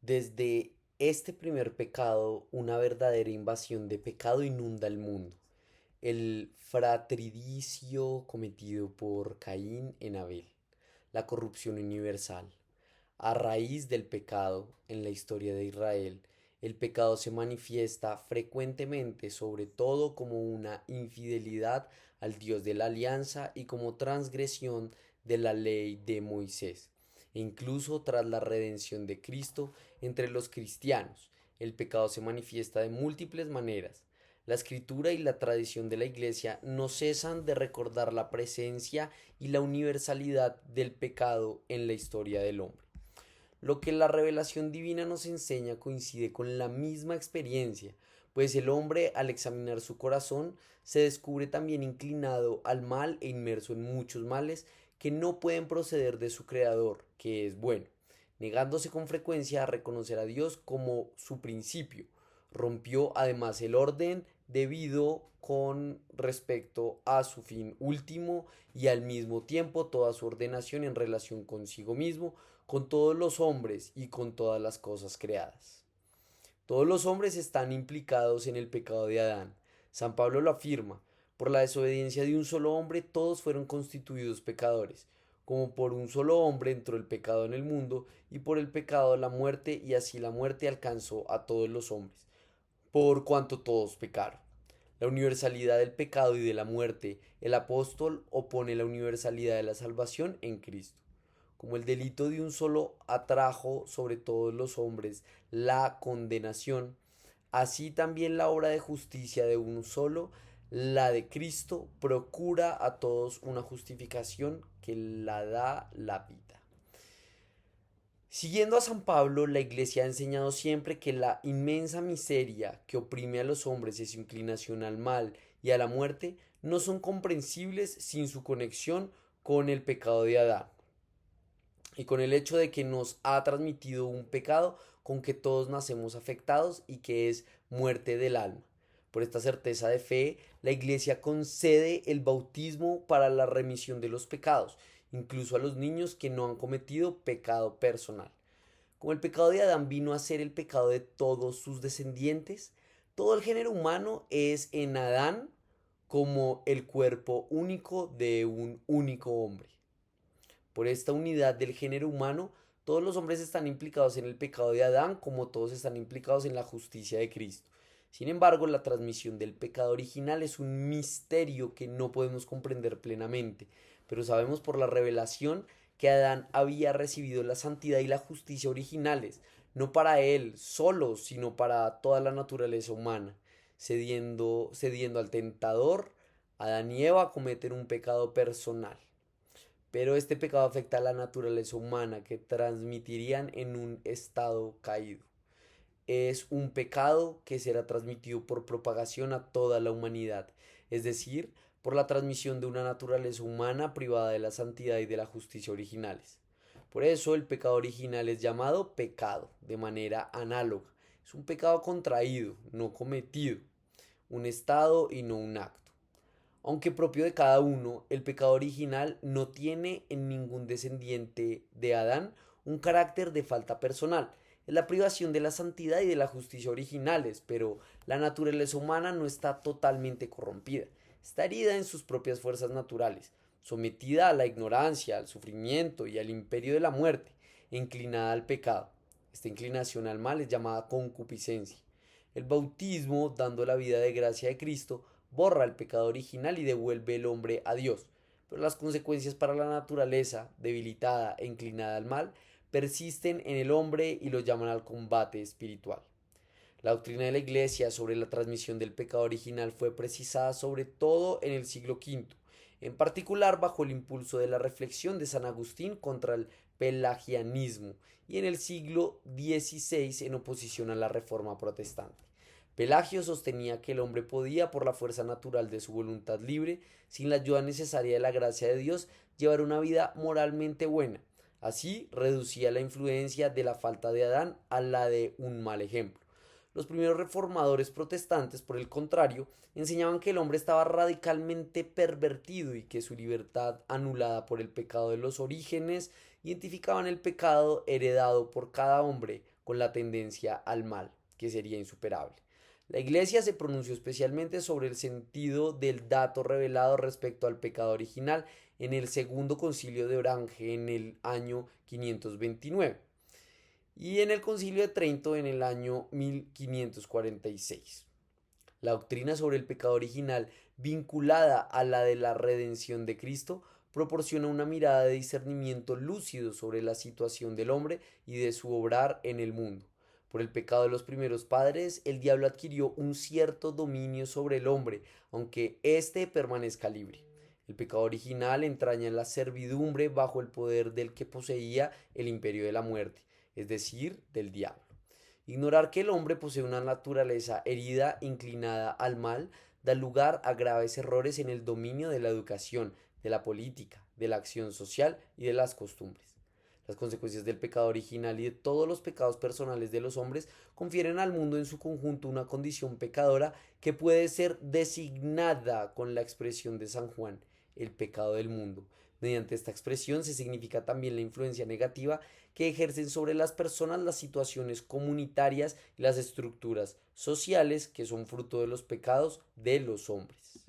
Desde este primer pecado, una verdadera invasión de pecado inunda el mundo. El fratricidio cometido por Caín en Abel. La corrupción universal. A raíz del pecado en la historia de Israel, el pecado se manifiesta frecuentemente, sobre todo como una infidelidad al Dios de la alianza y como transgresión de la ley de Moisés. E incluso tras la redención de Cristo entre los cristianos, el pecado se manifiesta de múltiples maneras. La escritura y la tradición de la Iglesia no cesan de recordar la presencia y la universalidad del pecado en la historia del hombre. Lo que la revelación divina nos enseña coincide con la misma experiencia, pues el hombre al examinar su corazón se descubre también inclinado al mal e inmerso en muchos males que no pueden proceder de su creador, que es bueno, negándose con frecuencia a reconocer a Dios como su principio. Rompió además el orden debido con respecto a su fin último y al mismo tiempo toda su ordenación en relación consigo mismo, con todos los hombres y con todas las cosas creadas. Todos los hombres están implicados en el pecado de Adán. San Pablo lo afirma: por la desobediencia de un solo hombre todos fueron constituidos pecadores, como por un solo hombre entró el pecado en el mundo, y por el pecado la muerte, y así la muerte alcanzó a todos los hombres, por cuanto todos pecaron. La universalidad del pecado y de la muerte, el apóstol opone la universalidad de la salvación en Cristo. Como el delito de un solo atrajo sobre todos los hombres la condenación, así también la obra de justicia de un solo, la de Cristo, procura a todos una justificación que la da la vida. Siguiendo a San Pablo, la Iglesia ha enseñado siempre que la inmensa miseria que oprime a los hombres y su inclinación al mal y a la muerte no son comprensibles sin su conexión con el pecado de Adán y con el hecho de que nos ha transmitido un pecado con que todos nacemos afectados y que es muerte del alma. Por esta certeza de fe, la Iglesia concede el bautismo para la remisión de los pecados, incluso a los niños que no han cometido pecado personal. Como el pecado de Adán vino a ser el pecado de todos sus descendientes, todo el género humano es en Adán como el cuerpo único de un único hombre. Por esta unidad del género humano, todos los hombres están implicados en el pecado de Adán, como todos están implicados en la justicia de Cristo. Sin embargo, la transmisión del pecado original es un misterio que no podemos comprender plenamente, pero sabemos por la revelación que Adán había recibido la santidad y la justicia originales, no para él solo, sino para toda la naturaleza humana. Cediendo al tentador, Adán y Eva cometen un pecado personal. Pero este pecado afecta a la naturaleza humana que transmitirían en un estado caído. Es un pecado que será transmitido por propagación a toda la humanidad, es decir, por la transmisión de una naturaleza humana privada de la santidad y de la justicia originales. Por eso el pecado original es llamado pecado, de manera análoga. Es un pecado contraído, no cometido, un estado y no un acto. Aunque propio de cada uno, el pecado original no tiene en ningún descendiente de Adán un carácter de falta personal. Es la privación de la santidad y de la justicia originales, pero la naturaleza humana no está totalmente corrompida. Está herida en sus propias fuerzas naturales, sometida a la ignorancia, al sufrimiento y al imperio de la muerte, e inclinada al pecado. Esta inclinación al mal es llamada concupiscencia. El bautismo, dando la vida de gracia de Cristo, borra el pecado original y devuelve el hombre a Dios. Pero las consecuencias para la naturaleza, debilitada e inclinada al mal, persisten en el hombre y lo llaman al combate espiritual. La doctrina de la Iglesia sobre la transmisión del pecado original fue precisada sobre todo en el siglo V, en particular bajo el impulso de la reflexión de San Agustín contra el pelagianismo y en el siglo XVI en oposición a la Reforma protestante. Pelagio sostenía que el hombre podía, por la fuerza natural de su voluntad libre, sin la ayuda necesaria de la gracia de Dios, llevar una vida moralmente buena. Así reducía la influencia de la falta de Adán a la de un mal ejemplo. Los primeros reformadores protestantes, por el contrario, enseñaban que el hombre estaba radicalmente pervertido y que su libertad, anulada por el pecado de los orígenes, identificaban el pecado heredado por cada hombre con la tendencia al mal, que sería insuperable. La Iglesia se pronunció especialmente sobre el sentido del dato revelado respecto al pecado original en el Segundo Concilio de Orange en el año 529 y en el Concilio de Trento en el año 1546. La doctrina sobre el pecado original, vinculada a la de la redención de Cristo, proporciona una mirada de discernimiento lúcido sobre la situación del hombre y de su obrar en el mundo. Por el pecado de los primeros padres, el diablo adquirió un cierto dominio sobre el hombre, aunque éste permanezca libre. El pecado original entraña la servidumbre bajo el poder del que poseía el imperio de la muerte, es decir, del diablo. Ignorar que el hombre posee una naturaleza herida inclinada al mal da lugar a graves errores en el dominio de la educación, de la política, de la acción social y de las costumbres. Las consecuencias del pecado original y de todos los pecados personales de los hombres confieren al mundo en su conjunto una condición pecadora que puede ser designada con la expresión de San Juan, el pecado del mundo. Mediante esta expresión se significa también la influencia negativa que ejercen sobre las personas las situaciones comunitarias y las estructuras sociales que son fruto de los pecados de los hombres.